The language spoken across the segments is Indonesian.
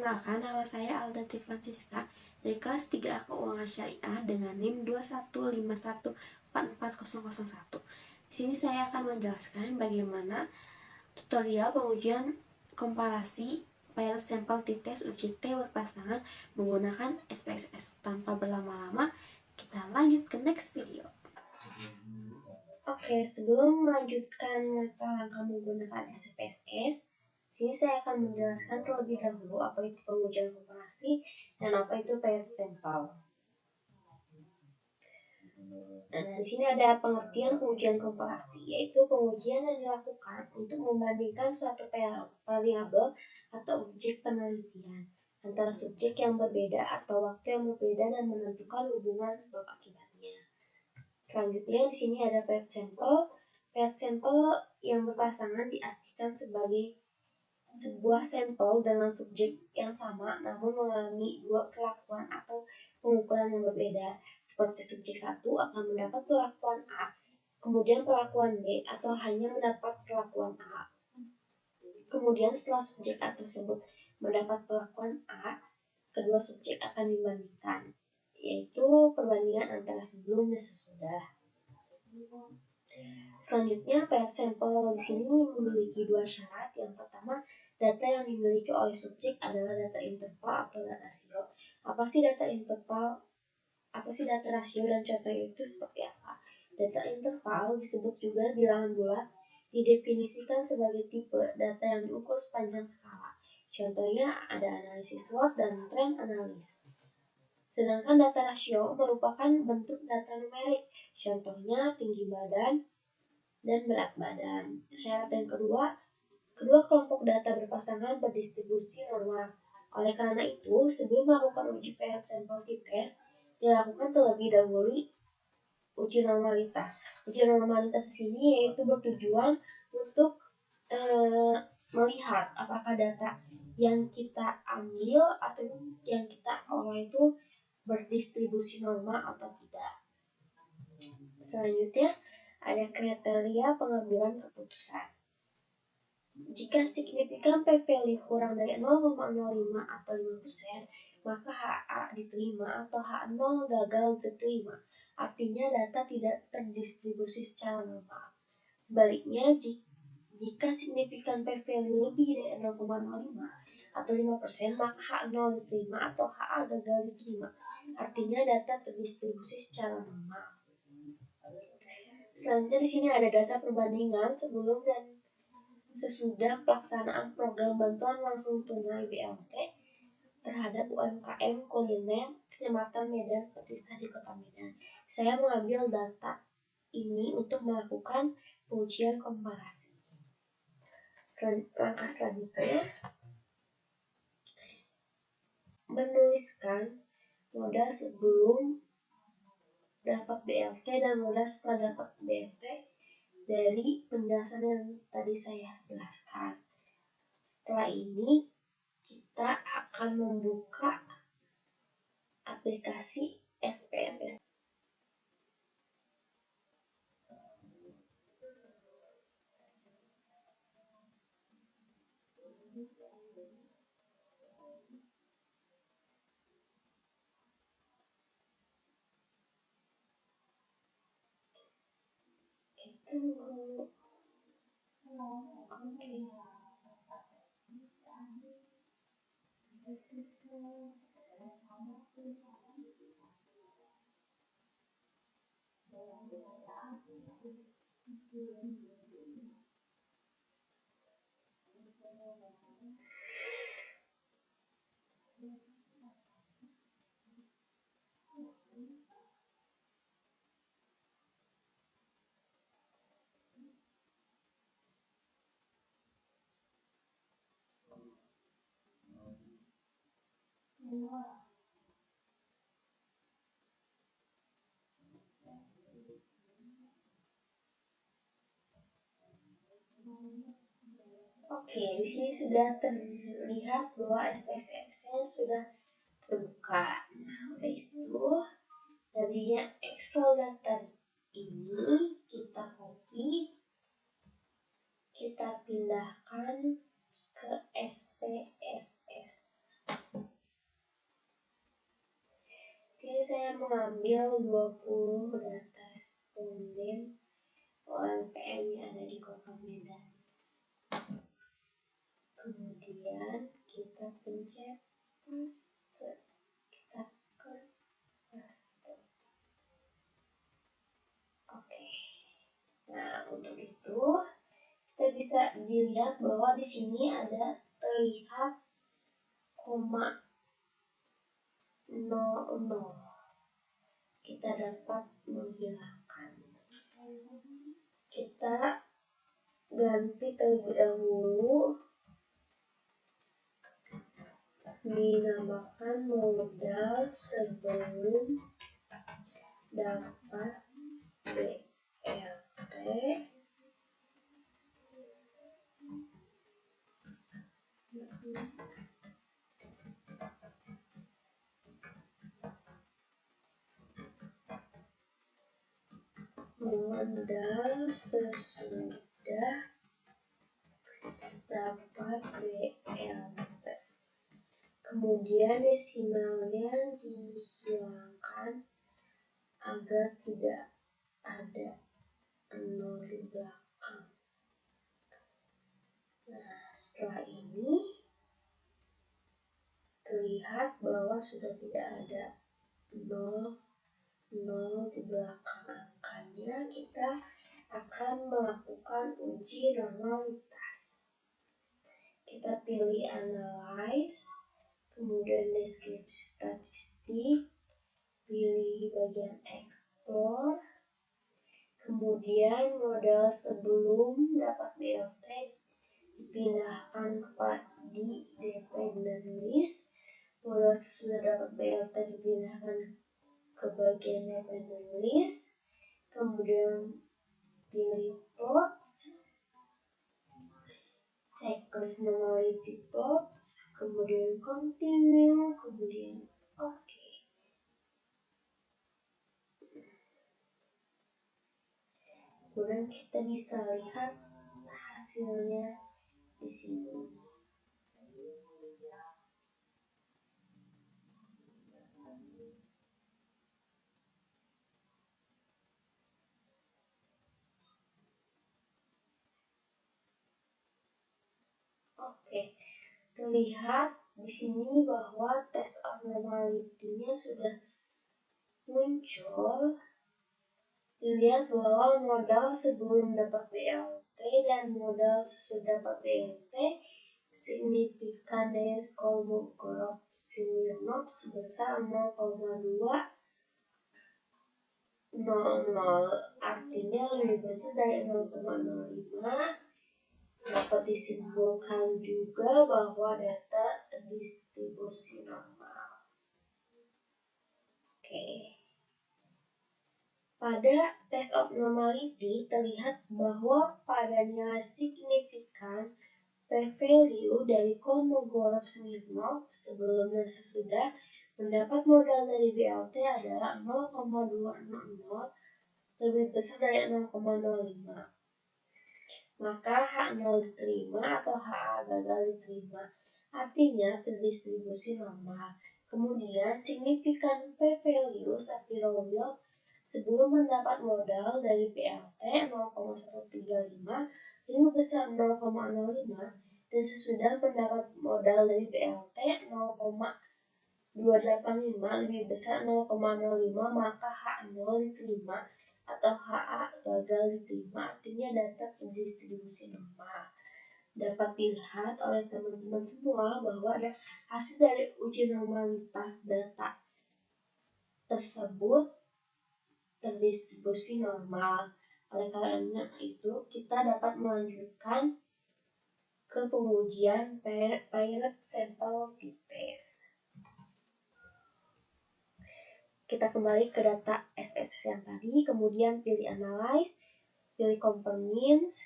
Perkenalkan, nama saya Alda Francisca dari kelas 3A Keuangan Syariah dengan NIM 215144001. Di sini saya akan menjelaskan bagaimana tutorial pengujian komparasi pilot sampel t-test uji T berpasangan menggunakan SPSS. Tanpa berlama-lama, kita lanjut ke next video. Oke, sebelum melanjutkan langkah-langkah menggunakan SPSS, sini saya akan menjelaskan terlebih dahulu apa itu pengujian komparasi dan apa itu pilot sampel. Nah, di sini ada pengertian pengujian komparasi, yaitu pengujian yang dilakukan untuk membandingkan suatu variabel atau objek penelitian antara subjek yang berbeda atau waktu yang berbeda dan menentukan hubungan sebab akibatnya. Selanjutnya di sini ada pilot sampel. Pilot sampel yang berpasangan diartikan sebagai sebuah sampel dengan subjek yang sama namun mengalami dua perlakuan atau pengukuran yang berbeda. Seperti subjek 1 akan mendapat perlakuan A, kemudian perlakuan B, atau hanya mendapat perlakuan A. Kemudian setelah subjek A tersebut mendapat perlakuan A, kedua subjek akan dibandingkan, yaitu perbandingan antara sebelum dan sesudah. Selanjutnya, pilot sampel di sini memiliki dua syarat. Yang pertama, data yang dimiliki oleh subjek adalah data interval atau data rasio. Apa sih data interval? Apa sih data rasio dan contohnya itu seperti apa? Data interval disebut juga bilangan bulat, didefinisikan sebagai tipe data yang diukur sepanjang skala. Contohnya ada analisis SWOT dan trend analis. Sedangkan data rasio merupakan bentuk data numerik, contohnya tinggi badan dan berat badan. Syarat yang kedua kelompok data berpasangan berdistribusi normal. Oleh karena itu, sebelum melakukan uji pilot sampel t-test, dilakukan terlebih dahulu uji normalitas. Uji normalitas di sini yaitu bertujuan untuk melihat apakah data yang kita ambil atau yang kita olah itu berdistribusi normal atau tidak. Selanjutnya ada kriteria pengambilan keputusan. Jika signifikan p-value kurang dari 0,05 atau 5%, maka HA diterima atau H0 gagal diterima. Artinya data tidak terdistribusi secara normal. Sebaliknya, jika signifikan p-value lebih dari 0,05 atau 5%, maka H0 diterima atau HA gagal diterima. Artinya data terdistribusi secara normal. Selanjutnya di sini ada data perbandingan sebelum dan sesudah pelaksanaan program bantuan langsung tunai BLT terhadap UMKM kuliner Kecamatan Medan Petisah di Kota Medan. Saya mengambil data ini untuk melakukan pengujian komparasi. Langkah selanjutnya menuliskan modal sebelum dapat BLT dan modal setelah dapat BLT dari penjelasan yang tadi saya jelaskan. Setelah ini kita akan membuka aplikasi SPSS. Tunggu. Oke, di sini sudah terlihat bahwa SPSS-nya sudah terbuka. Nah, udah itu tadinya Excel data ini kita copy, kita pindahkan ke SPSS. Oke, saya mengambil 20 data responden UMKM yang ada di Kota Medan. Kemudian kita pencet paste. Kita klik paste. Oke. Nah, untuk itu kita bisa dilihat bahwa di sini ada terlihat koma 00. Kita dapat menghilangkan. Kita ganti terlebih dahulu, dinamakan modal sebelum dapat BLT. Modal sesudah dapat BLT. Kemudian desimalnya dihilangkan agar tidak ada 0 di belakang. Nah, setelah ini terlihat bahwa sudah tidak ada 0 di belakang angkanya. Kita akan melakukan uji normalitas. Kita pilih analyze, kemudian deskripsi statistik, pilih bagian explore, kemudian modal sebelum dapat BLT dipindahkan di dependent list. Modal sudah dapat BLT dipindahkan ke bagian dependent list, kemudian pilih plots, checklist normality plots, kemudian continue, kemudian oke. Kemudian kita bisa lihat hasilnya di sini. Oke, terlihat di sini bahwa test of normality-nya sudah muncul. Dilihat bahwa modal sebelum dapat BLT dan modal sesudah dapat BLT signifikan dari Kolmogorov Smirnov sebesar 0,200, artinya lebih besar dari 0,05. Dapat disimpulkan juga bahwa data terdistribusi normal. Oke. Pada test of normality terlihat bahwa pada nilai signifikan p-value dari Kolmogorov Smirnov sebelum dan sesudah mendapat modal dari BLT adalah 0,200, lebih besar dari 0,05. Maka H0 diterima atau HA gagal diterima, artinya terdistribusi normal. Kemudian signifikan p-value Shapiro-Wilk sebelum mendapat modal dari BLT 0,135 lebih besar 0,05 dan sesudah mendapat modal dari BLT 0,285 lebih besar 0,05, maka H0 diterima atau HA gagal diterima, artinya data terdistribusi normal. Dapat dilihat oleh teman-teman semua bahwa ada hasil dari uji normalitas data tersebut terdistribusi normal. Oleh karena itu, kita dapat melanjutkan ke pengujian paired sample t-test. Kita kembali ke data SPSS yang tadi, kemudian pilih analyze, pilih components,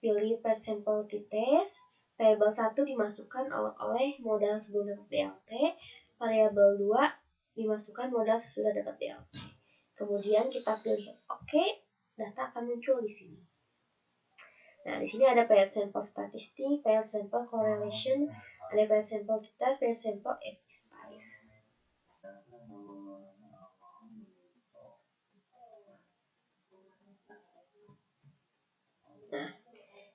pilih per sample t-test. Variabel 1 dimasukkan oleh modal sebelum dapat BLT, variabel 2 dimasukkan modal sesudah dapat BLT. Kemudian kita pilih oke, data akan muncul di sini. Nah, di sini ada paired sample statistik, paired sample correlation, Ada present simple test, present simple exercise. Nah,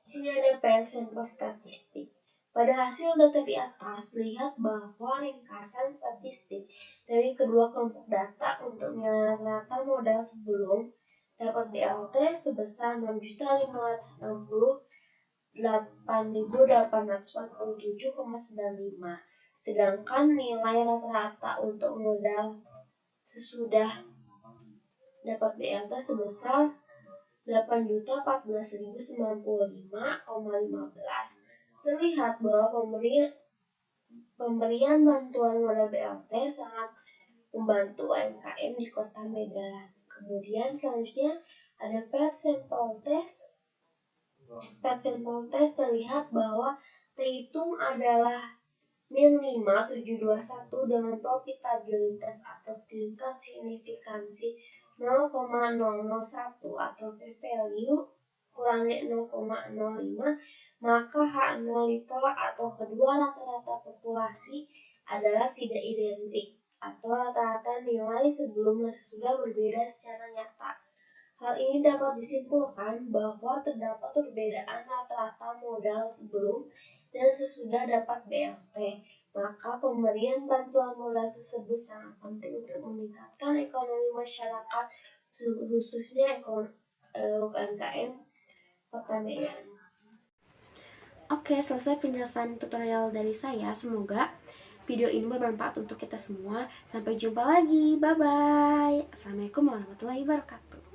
di sini ada present simple statistik. Pada hasil data di atas, lihat bahwa ringkasan statistik dari kedua kelompok data untuk nilai rata modal sebelum dapat BLT sebesar 6.568.847,95. Sedangkan nilai rata-rata untuk modal sesudah dapat BLT sebesar 8.014.095,15. Terlihat bahwa pemberian bantuan modal BLT sangat membantu UMKM di Kota Medan. Kemudian selanjutnya ada plat sampel test. Plat sampel test terlihat bahwa terhitung adalah min 5721 dengan profitabilitas atau tingkat signifikansi 0,001 atau p-value kurang dari 0,05, maka H0 ditolak atau kedua rata-rata populasi adalah tidak identik atau rata-rata nilai sebelum dan sesudah berbeda secara nyata. Hal ini dapat disimpulkan bahwa terdapat perbedaan rata-rata modal sebelum dan sesudah dapat BLT. Maka pemberian bantuan modal tersebut sangat penting untuk meningkatkan ekonomi masyarakat, khususnya UMKM Kota Medan. Oke, selesai penjelasan tutorial dari saya. Semoga video ini bermanfaat untuk kita semua. Sampai jumpa lagi. Bye-bye. Assalamualaikum warahmatullahi wabarakatuh.